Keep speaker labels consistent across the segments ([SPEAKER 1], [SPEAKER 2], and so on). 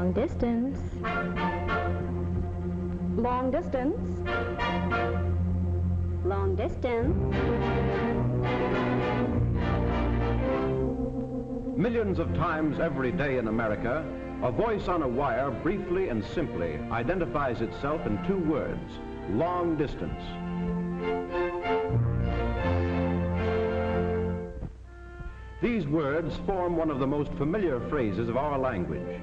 [SPEAKER 1] Long distance. Long distance. Long distance.
[SPEAKER 2] Millions of times every day in America, a voice on a wire briefly and simply identifies itself in two words: long distance. These words form one of the most familiar phrases of our language.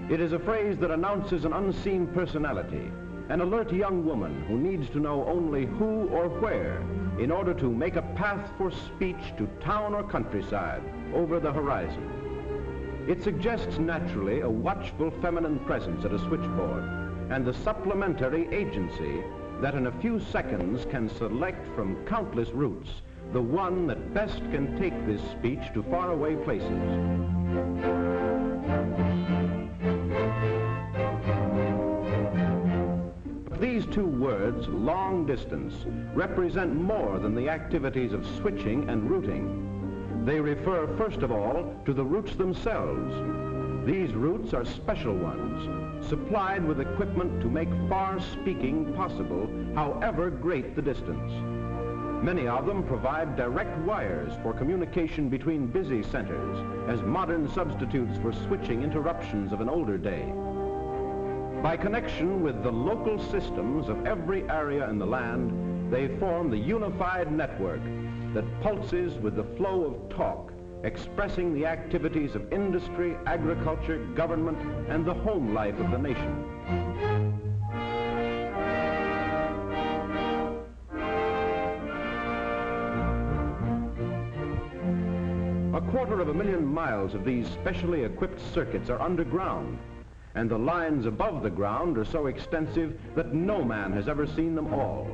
[SPEAKER 2] It is a phrase that announces an unseen personality, an alert young woman who needs to know only who or where in order to make a path for speech to town or countryside over the horizon. It suggests naturally a watchful feminine presence at a switchboard and the supplementary agency that in a few seconds can select from countless routes the one that best can take this speech to faraway places. But these two words, long distance, represent more than the activities of switching and routing. They refer, first of all, to the routes themselves. These routes are special ones, supplied with equipment to make far speaking possible, however great the distance. Many of them provide direct wires for communication between busy centers as modern substitutes for switching interruptions of an older day. By connection with the local systems of every area in the land, they form the unified network that pulses with the flow of talk, expressing the activities of industry, agriculture, government, and the home life of the nation. A 250,000 miles of these specially equipped circuits are underground, and the lines above the ground are so extensive that no man has ever seen them all.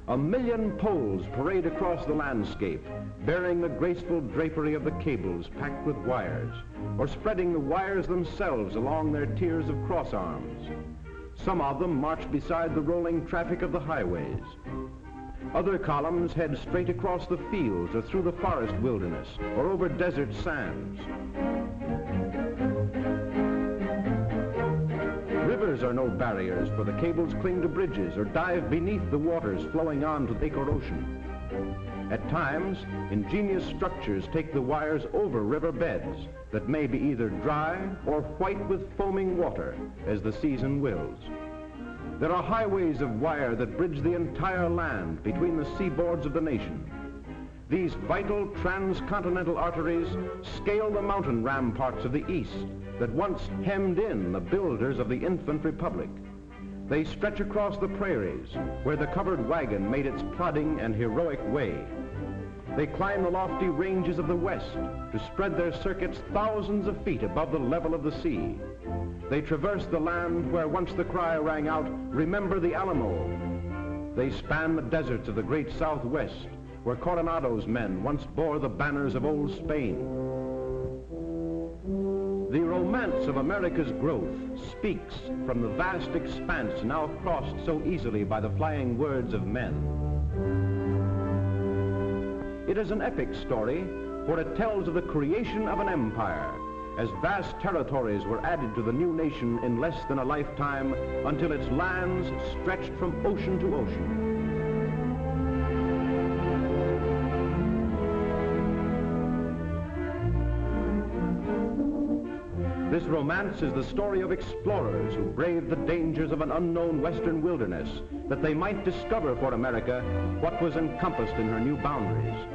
[SPEAKER 2] 1 million poles parade across the landscape, bearing the graceful drapery of the cables packed with wires, or spreading the wires themselves along their tiers of cross arms. Some of them march beside the rolling traffic of the highways. Other columns head straight across the fields or through the forest wilderness or over desert sands. Rivers are no barriers, for the cables cling to bridges or dive beneath the waters flowing on to the lake or ocean. At times, ingenious structures take the wires over river beds that may be either dry or white with foaming water as the season wills. There are highways of wire that bridge the entire land between the seaboards of the nation. These vital transcontinental arteries scale the mountain ramparts of the East that once hemmed in the builders of the infant republic. They stretch across the prairies where the covered wagon made its plodding and heroic way. They climb the lofty ranges of the West to spread their circuits thousands of feet above the level of the sea. They traverse the land where once the cry rang out, "Remember the Alamo." They span the deserts of the great Southwest, where Coronado's men once bore the banners of old Spain. The romance of America's growth speaks from the vast expanse now crossed so easily by the flying words of men. It is an epic story, for it tells of the creation of an empire, as vast territories were added to the new nation in less than a lifetime until its lands stretched from ocean to ocean. This romance is the story of explorers who braved the dangers of an unknown western wilderness that they might discover for America what was encompassed in her new boundaries.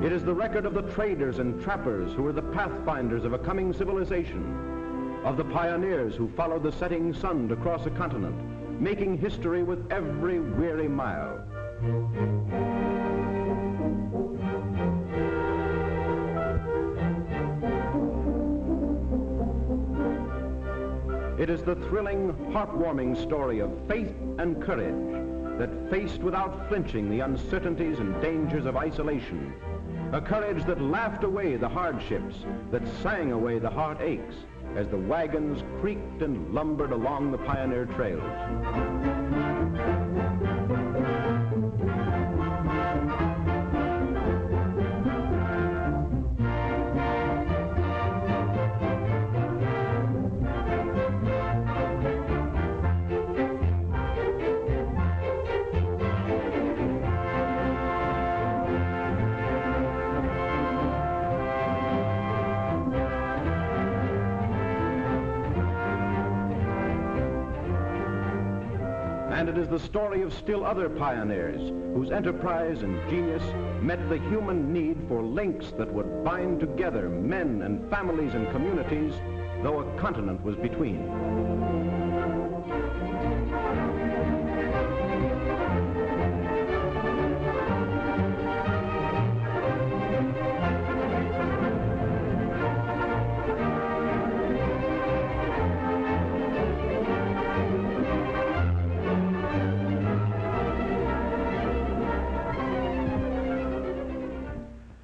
[SPEAKER 2] It is the record of the traders and trappers who were the pathfinders of a coming civilization, of the pioneers who followed the setting sun to cross a continent, making history with every weary mile. It is the thrilling, heartwarming story of faith and courage that faced without flinching the uncertainties and dangers of isolation, a courage that laughed away the hardships, that sang away the heartaches as the wagons creaked and lumbered along the pioneer trails. And it is the story of still other pioneers whose enterprise and genius met the human need for links that would bind together men and families and communities, though a continent was between.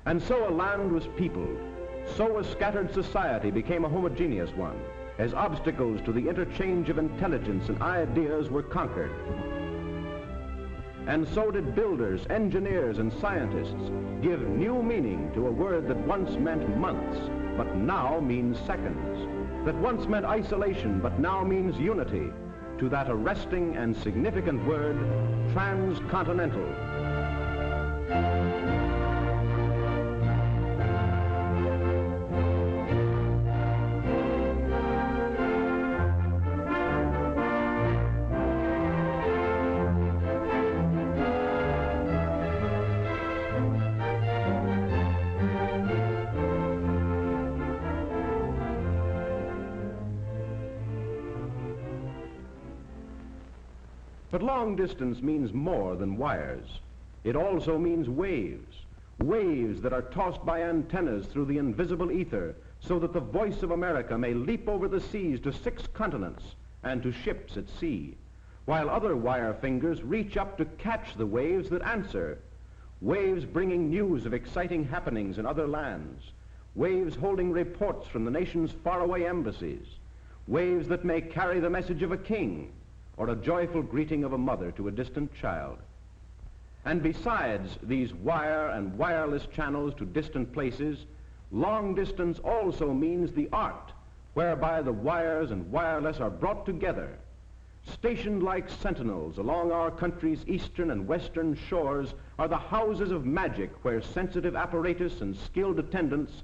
[SPEAKER 2] And so a land was peopled, so a scattered society became a homogeneous one, as obstacles to the interchange of intelligence and ideas were conquered. And so did builders, engineers, and scientists give new meaning to a word that once meant months, but now means seconds, that once meant isolation, but now means unity, to that arresting and significant word, transcontinental. But long distance means more than wires. It also means waves, waves that are tossed by antennas through the invisible ether so that the voice of America may leap over the seas to 6 continents and to ships at sea, while other wire fingers reach up to catch the waves that answer, waves bringing news of exciting happenings in other lands, waves holding reports from the nation's faraway embassies, waves that may carry the message of a king, or a joyful greeting of a mother to a distant child. And besides these wire and wireless channels to distant places, long distance also means the art whereby the wires and wireless are brought together. Stationed like sentinels along our country's eastern and western shores are the houses of magic where sensitive apparatus and skilled attendants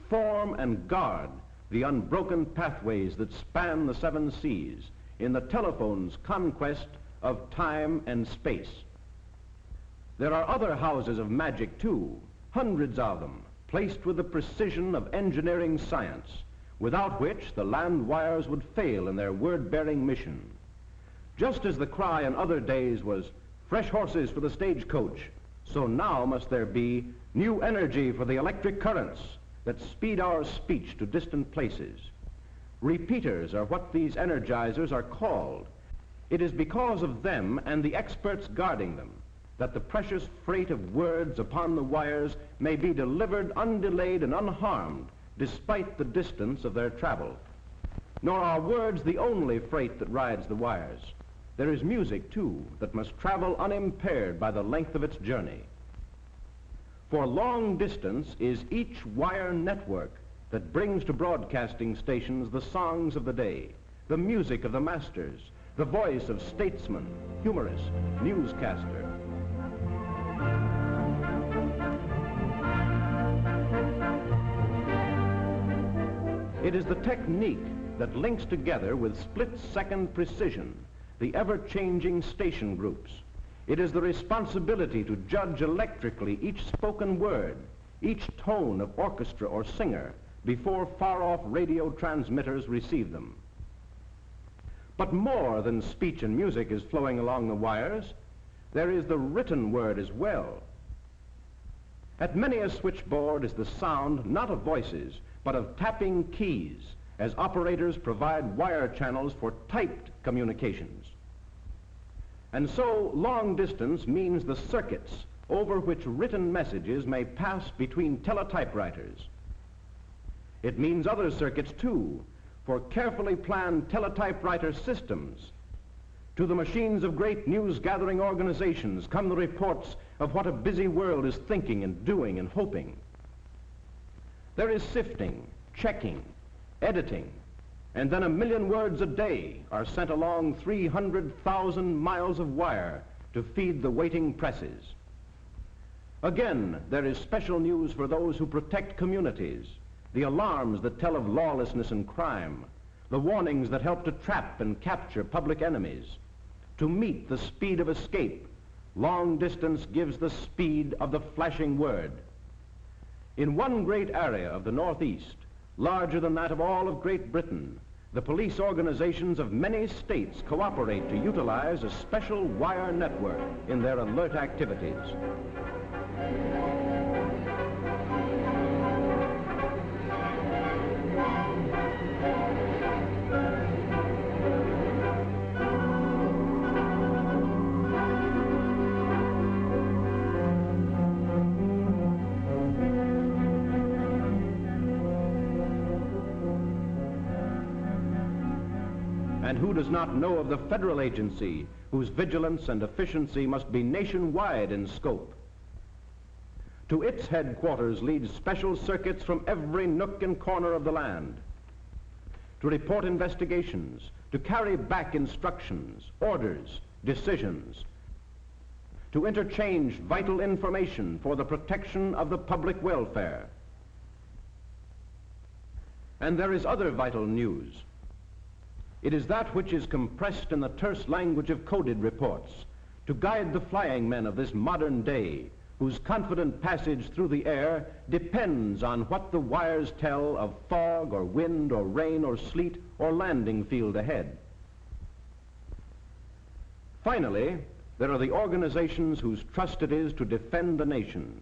[SPEAKER 2] form and guard the unbroken pathways that span the 7 seas, in the telephone's conquest of time and space. There are other houses of magic too, hundreds of them, placed with the precision of engineering science, without which the land wires would fail in their word-bearing mission. Just as the cry in other days was, "Fresh horses for the stagecoach," so now must there be new energy for the electric currents that speed our speech to distant places. Repeaters are what these energizers are called. It is because of them and the experts guarding them that the precious freight of words upon the wires may be delivered undelayed and unharmed despite the distance of their travel. Nor are words the only freight that rides the wires. There is music too that must travel unimpaired by the length of its journey. For long distance is each wire network that brings to broadcasting stations the songs of the day, the music of the masters, the voice of statesman, humorist, newscaster. It is the technique that links together with split-second precision the ever-changing station groups. It is the responsibility to judge electrically each spoken word, each tone of orchestra or singer, before far-off radio transmitters receive them. But more than speech and music is flowing along the wires. There is the written word as well. At many a switchboard is the sound not of voices, but of tapping keys, as operators provide wire channels for typed communications. And so long distance means the circuits over which written messages may pass between teletypewriters. It means other circuits too, for carefully planned teletypewriter systems. To the machines of great news-gathering organizations come the reports of what a busy world is thinking and doing and hoping. There is sifting, checking, editing, and then 1 million words a day are sent along 300,000 miles of wire to feed the waiting presses. Again, there is special news for those who protect communities, the alarms that tell of lawlessness and crime, the warnings that help to trap and capture public enemies. To meet the speed of escape, long distance gives the speed of the flashing word. In one great area of the Northeast, larger than that of all of Great Britain, the police organizations of many states cooperate to utilize a special wire network in their alert activities. And who does not know of the federal agency whose vigilance and efficiency must be nationwide in scope? To its headquarters lead special circuits from every nook and corner of the land to report investigations, to carry back instructions, orders, decisions, to interchange vital information for the protection of the public welfare. And there is other vital news. It is that which is compressed in the terse language of coded reports to guide the flying men of this modern day, whose confident passage through the air depends on what the wires tell of fog or wind or rain or sleet or landing field ahead. Finally, there are the organizations whose trust it is to defend the nation.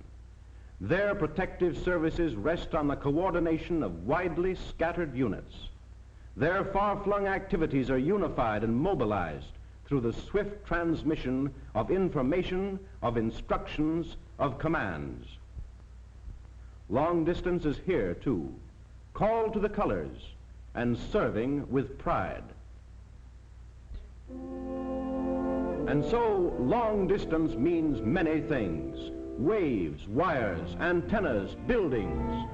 [SPEAKER 2] Their protective services rest on the coordination of widely scattered units. Their far-flung activities are unified and mobilized through the swift transmission of information, of instructions, of commands. Long distance is here, too, called to the colors and serving with pride. And so, long distance means many things: waves, wires, antennas, buildings,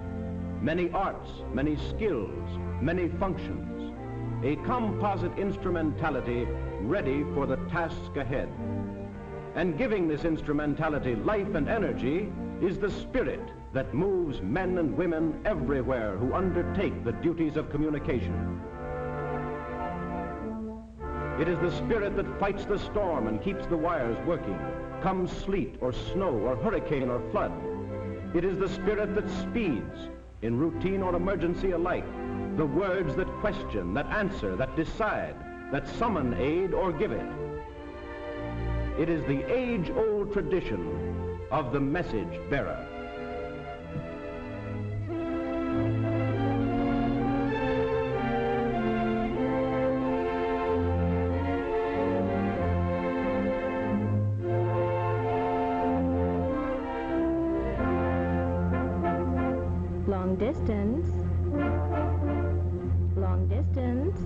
[SPEAKER 2] many arts, many skills, many functions, a composite instrumentality ready for the task ahead. And giving this instrumentality life and energy is the spirit that moves men and women everywhere who undertake the duties of communication. It is the spirit that fights the storm and keeps the wires working, come sleet or snow or hurricane or flood. It is the spirit that speeds, in routine or emergency alike, the words that question, that answer, that decide, that summon aid or give it. It is the age-old tradition of the message bearer.
[SPEAKER 1] Long distance. Long distance.